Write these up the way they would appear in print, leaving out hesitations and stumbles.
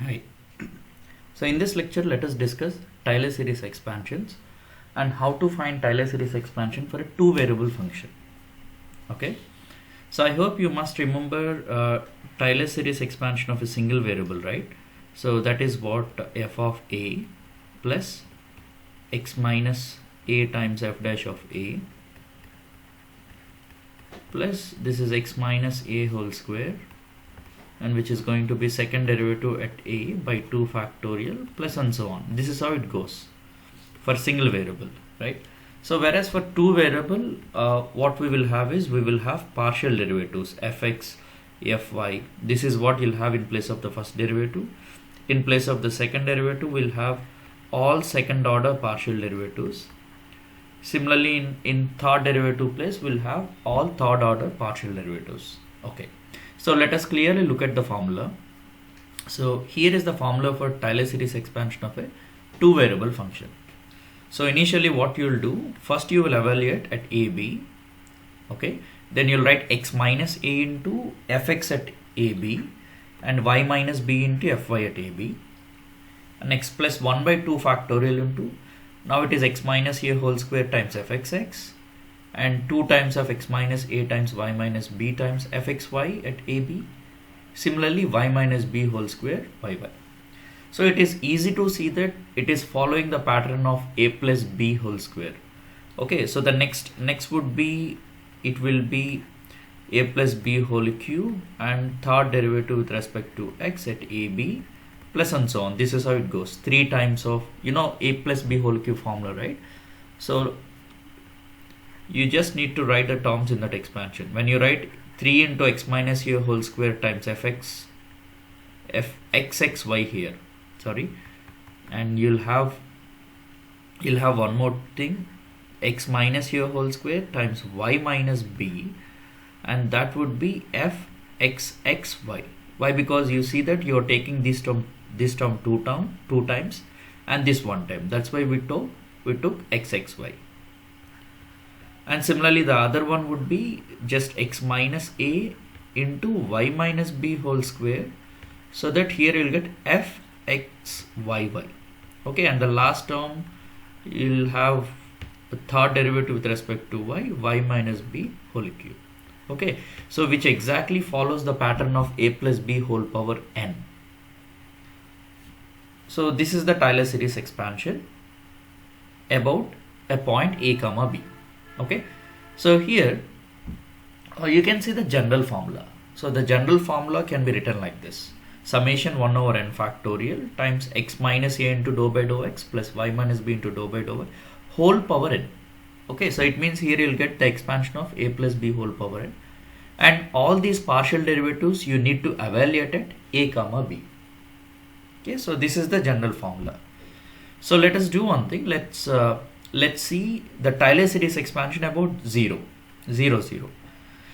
Hi. So in this lecture, let us discuss Taylor series expansions and how to find Taylor series expansion for a two variable function. Okay. So I hope you must remember Taylor series expansion of a single variable, right? So that is what f of a plus x minus a times f dash of a plus this is x minus a whole square, and which is going to be second derivative at a by 2 factorial plus and so on. This is how it goes for single variable, right? So whereas for two variable, what we will have is we will have partial derivatives fx, fy. This is what you'll have in place of the first derivative. In place of the second derivative, we'll have all second order partial derivatives. Similarly, in third derivative place, we'll have all third order partial derivatives. Okay. So let us clearly look at the formula. So here is the formula for Taylor series expansion of a two variable function. So initially what you will do, first you will evaluate at AB, okay, then you'll write x minus a into fx at AB and y minus b into fy at AB, and x plus 1 by 2 factorial into, now it is x minus a whole square times fxx and 2 times of x minus a times y minus b times fxy at AB. Similarly, y minus b whole square yy. So it is easy to see that it is following the pattern of a plus b whole square. Okay, so the next would be, it will be a plus b whole cube and third derivative with respect to x at AB plus and so on. This is how it goes. 3 times of, a plus b whole cube formula, right? So you just need to write the terms in that expansion. When you write 3 into x minus a whole square times fxxy here, sorry, and you'll have one more thing, x minus a whole square times y minus b, and that would be fxxy. Why? Because you see that you're taking this term two times and this one time. That's why we took xxy. And similarly, the other one would be just x minus a into y minus b whole square, so that here you'll get fxyy. Okay, and the last term you'll have the third derivative with respect to y minus b whole cube. Okay, so which exactly follows the pattern of a plus b whole power n. So this is the Taylor series expansion about a point a comma b. Okay, so here you can see the general formula. So the general formula can be written like this: summation 1 over n factorial times x minus a into dou by dou x plus y minus b into dou by dou y whole power n. Okay, so it means here you'll get the expansion of a plus b whole power n, and all these partial derivatives you need to evaluate at a comma b. Okay, so this is the general formula. So let us do one thing. Let's see the Taylor series expansion about 0, 0, 0.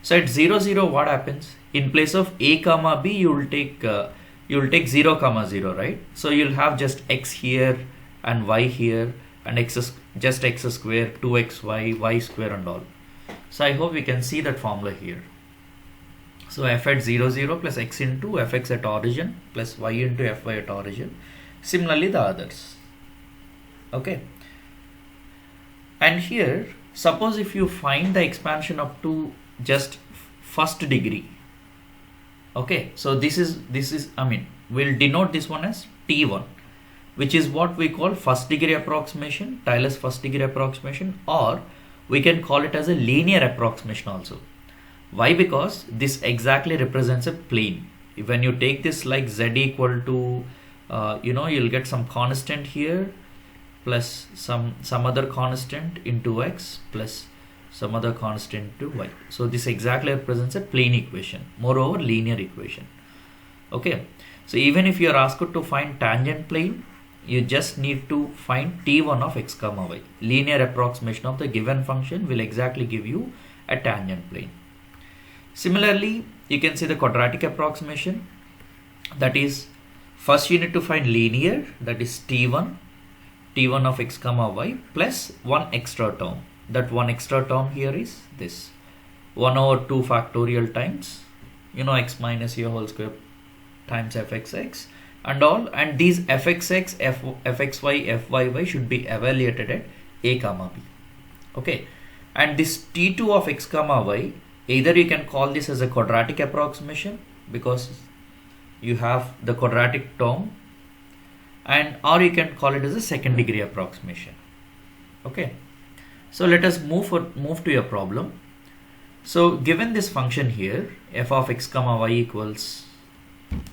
So at 0, 0, what happens? In place of a comma b, you will take 0 comma 0, right? So you'll have just x here and y here and just x square, 2xy, y square and all. So I hope we can see that formula here. So f at 0, 0 plus x into fx at origin plus y into fy at origin. Similarly the others. Okay. And here, suppose if you find the expansion up to just first degree. Okay, so this is we'll denote this one as T1, which is what we call first degree approximation, Taylor's first degree approximation, or we can call it as a linear approximation also. Why? Because this exactly represents a plane. When you take this like z equal to, you'll get some constant here plus some other constant into x plus some other constant to y. So this exactly represents a plane equation, moreover linear equation. Okay, so even if you are asked to find tangent plane, you just need to find T1 of x comma y. Linear approximation of the given function will exactly give you a tangent plane. Similarly, you can see the quadratic approximation, that is, first you need to find linear, that is T1 of x comma y plus one extra term. That one extra term here is this 1 over 2 factorial times x minus a whole square times fxx and all, and these fxx, fxy, fyy should be evaluated at a comma b. Okay, and this t2 of x comma y, either you can call this as a quadratic approximation because you have the quadratic term, and or you can call it as a second degree approximation. Okay, so let us move to a problem. So given this function here, f of x comma y equals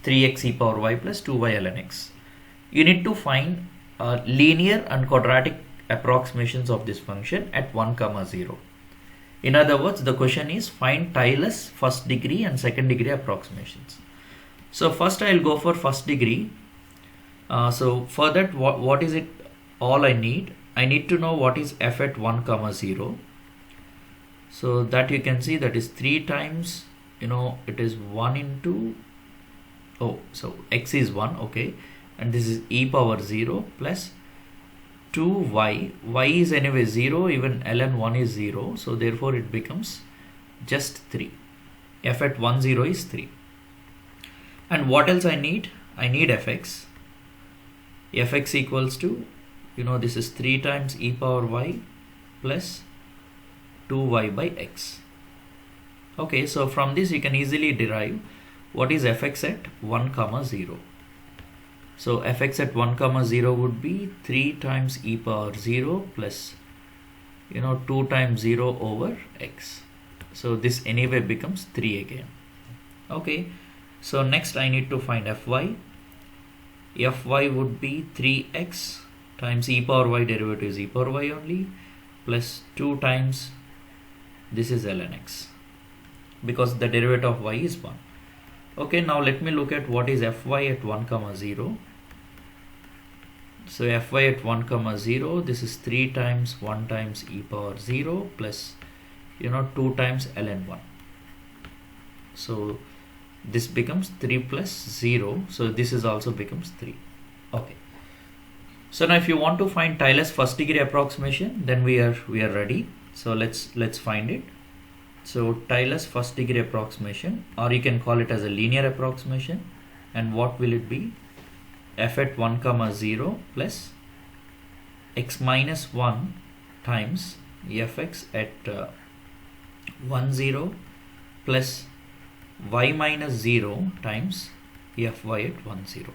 3x e power y plus 2y ln x, you need to find linear and quadratic approximations of this function at 1 comma 0. In other words, the question is find Taylor's first degree and second degree approximations. So first I'll go for first degree. So for that, what is it all I need? I need to know what is f at 1 comma 0. So that you can see that is 3 times, it is 1 into, so x is 1, okay, and this is e power 0 plus 2y, y is anyway 0, even ln 1 is 0, so therefore it becomes just 3. F at 1 0 is 3. And what else I need? I need fx. Fx equals to, this is 3 times e power y plus 2y by x. Okay, so from this you can easily derive what is fx at 1 comma 0. So fx at 1 comma 0 would be 3 times e power 0 plus 2 times 0 over x. So this anyway becomes 3 again. Okay, so next I need to find fy. Fy would be 3x times e power y, derivative is e power y only, plus 2 times this is ln x, because the derivative of y is 1. Okay, now let me look at what is fy at 1 comma 0. So fy at 1 comma 0, this is 3 times 1 times e power 0 plus 2 times ln 1. So this becomes 3 plus 0, so this is also becomes 3. Okay, so now if you want to find Taylor's first degree approximation, then we are ready. So let's find it. So Taylor's first degree approximation, or you can call it as a linear approximation, and what will it be? F at 1 comma 0 plus x minus 1 times fx at 1 0 plus y minus 0 times fy at 1 0.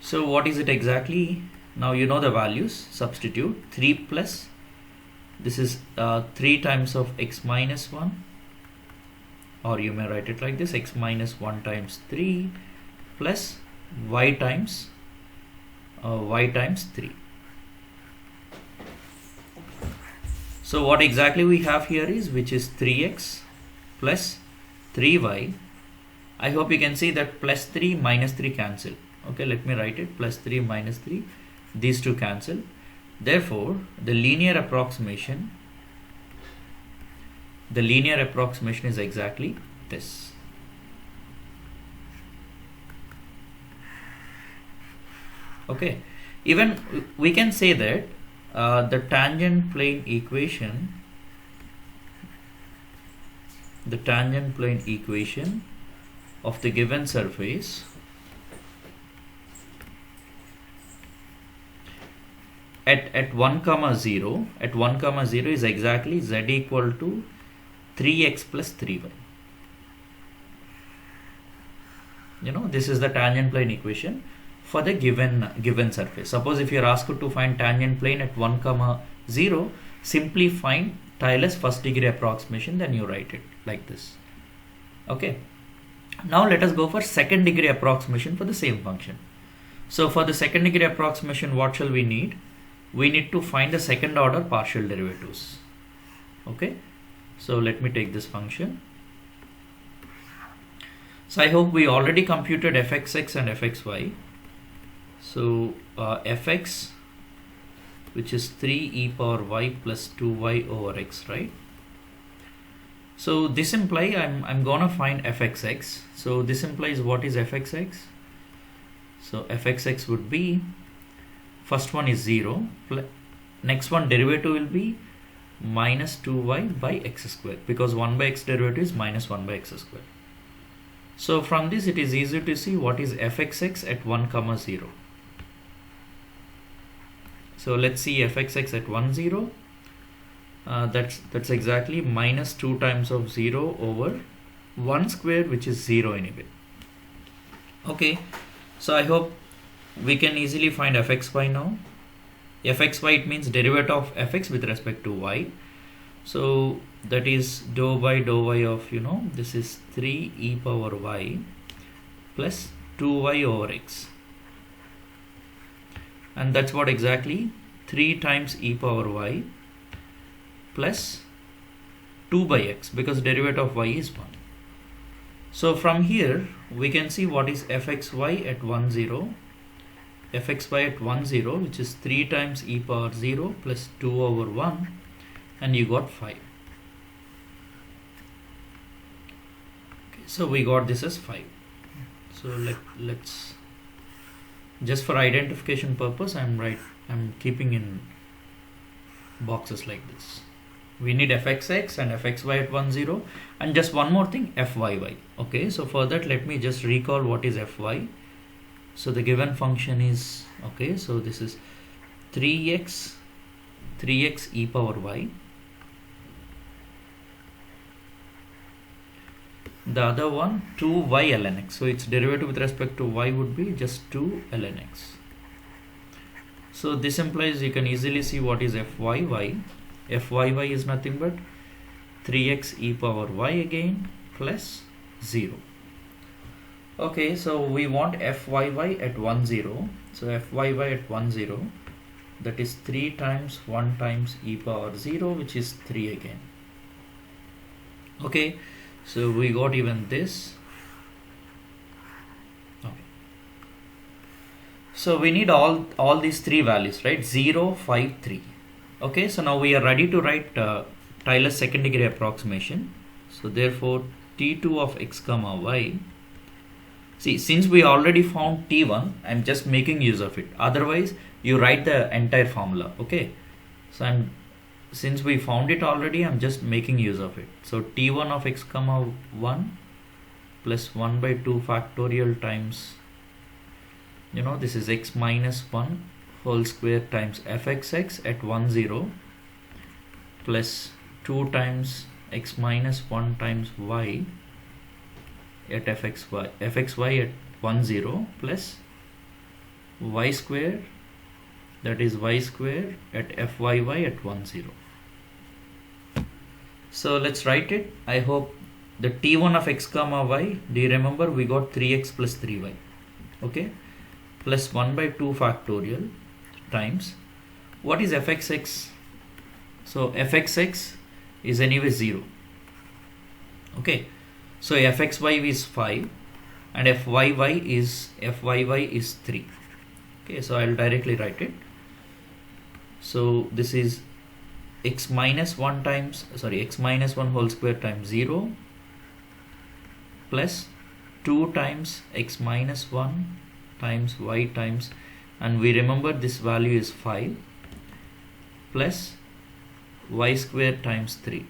So what is it exactly? Now you know the values, substitute 3 plus, this is 3 times of x minus 1, or you may write it like this, x minus 1 times 3 plus y times 3. So what exactly we have here is, which is 3x plus 3y. I hope you can see that plus 3 minus 3 cancel. Okay, let me write it, plus 3 minus 3, these two cancel. Therefore the linear approximation is exactly this. Okay, even we can say that the tangent plane equation of the given surface at 1 comma 0 is exactly z equal to 3x plus 3y. This is the tangent plane equation for the given surface. Suppose if you are asked to find tangent plane at 1 comma 0, simply find Taylor's first degree approximation, then you write it like this. Okay, now let us go for second degree approximation for the same function. So for the second degree approximation, what shall we need? We need to find the second order partial derivatives. Okay, so let me take this function. So I hope we already computed fxx and fxy. So fx, which is 3 e power y plus 2y over x, right? So this implies I'm gonna find fxx. So this implies what is fxx? So fxx would be, first one is 0, next one derivative will be minus 2y by x square, because 1 by x derivative is minus 1 by x square. So from this it is easy to see what is fxx at 1 comma 0. So let's see fxx at 1 0. That's exactly minus 2 times of 0 over 1 square, which is 0 anyway. Okay, so I hope we can easily find fxy now. Fxy, it means derivative of fx with respect to y. So that is dou by of, this is 3 e power y plus 2y over x. And that's what exactly 3 times e power y plus 2 by x, because derivative of y is 1. So from here we can see what is fxy at 1 0. Fxy at 1 0, which is 3 times e power 0 plus 2 over 1, and you got 5. Okay, so we got this as 5. So let's just for identification purpose, I'm keeping in boxes like this. We need fxx and fxy at 1 0, and just one more thing, fyy. Okay, so for that let me just recall what is fy. So the given function is, okay, so this is 3x e power y. The other one 2y ln x. So its derivative with respect to y would be just 2 ln x. So this implies you can easily see what is fyy. Fyy is nothing but 3x e power y again plus 0. Okay, so we want fyy at 1 0. So fyy at 1 0, that is 3 times 1 times e power 0, which is 3 again. Okay, so we got even this. Okay, so we need all these three values, right? 0, 5, 3. Okay, so now we are ready to write Taylor's second degree approximation. So therefore t2 of x comma y. See, since we already found t1, I'm just making use of it. Otherwise, you write the entire formula. Okay, so since we found it already, I'm just making use of it. So t1 of x comma 1 plus 1 by 2 factorial times, this is x minus 1 whole square times fxx at 1 0 plus 2 times x minus 1 times y at fxy at 1 0 plus y square, that is y square at fyy at 1 0. So let's write it. I hope the t1 of x comma y, do you remember we got 3x plus 3y, okay, plus 1 by 2 factorial times, what is fxx? So fxx is anyway 0. Okay, so fxy is 5 and fyy is 3. Okay, so I'll directly write it. So this is x minus 1 whole square times 0 plus 2 times x minus 1 times y times, and we remember this value is 5 plus y square times 3.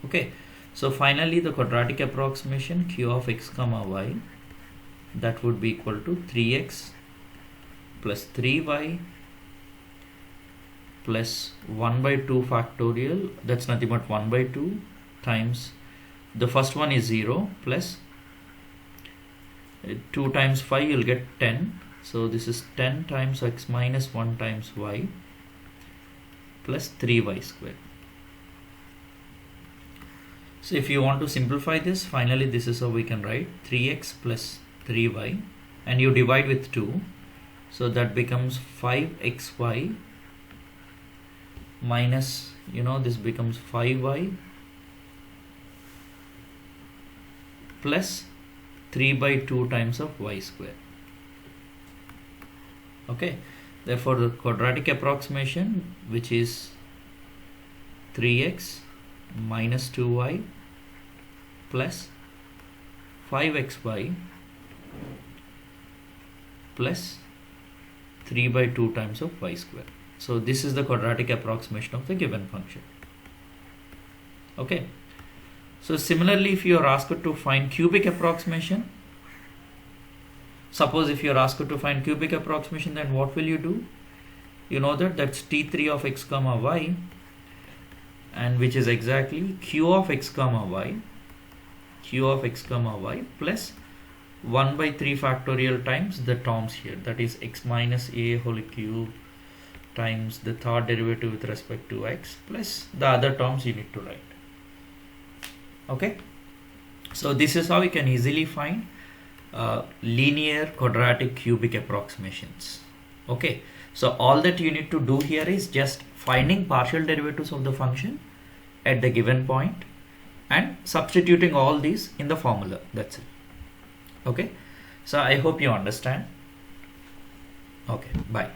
Okay, so finally the quadratic approximation q of x comma y, that would be equal to 3x plus 3y plus 1 by 2 factorial, that's nothing but 1 by 2 times, the first one is 0 plus 2 times 5, you'll get 10. So this is 10 times x minus 1 times y plus 3y square. So if you want to simplify this, finally this is how we can write 3x plus 3y, and you divide with 2, so that becomes 5xy minus, this becomes 5y plus 3 by 2 times of y square. Okay, therefore the quadratic approximation, which is 3x minus 2y plus 5xy plus 3 by 2 times of y square. So this is the quadratic approximation of the given function. Okay, So similarly, if you are asked to find cubic approximation, suppose if you are asked to find cubic approximation, then what will you do? You know that that's t3 of x comma y, and which is exactly q of x comma y, plus 1 by 3 factorial times the terms here, that is x minus a whole cube times the third derivative with respect to x plus the other terms you need to write. Okay, so this is how we can easily find linear, quadratic, cubic approximations. Okay, so all that you need to do here is just finding partial derivatives of the function at the given point and substituting all these in the formula. That's it. Okay, so I hope you understand. Okay, bye.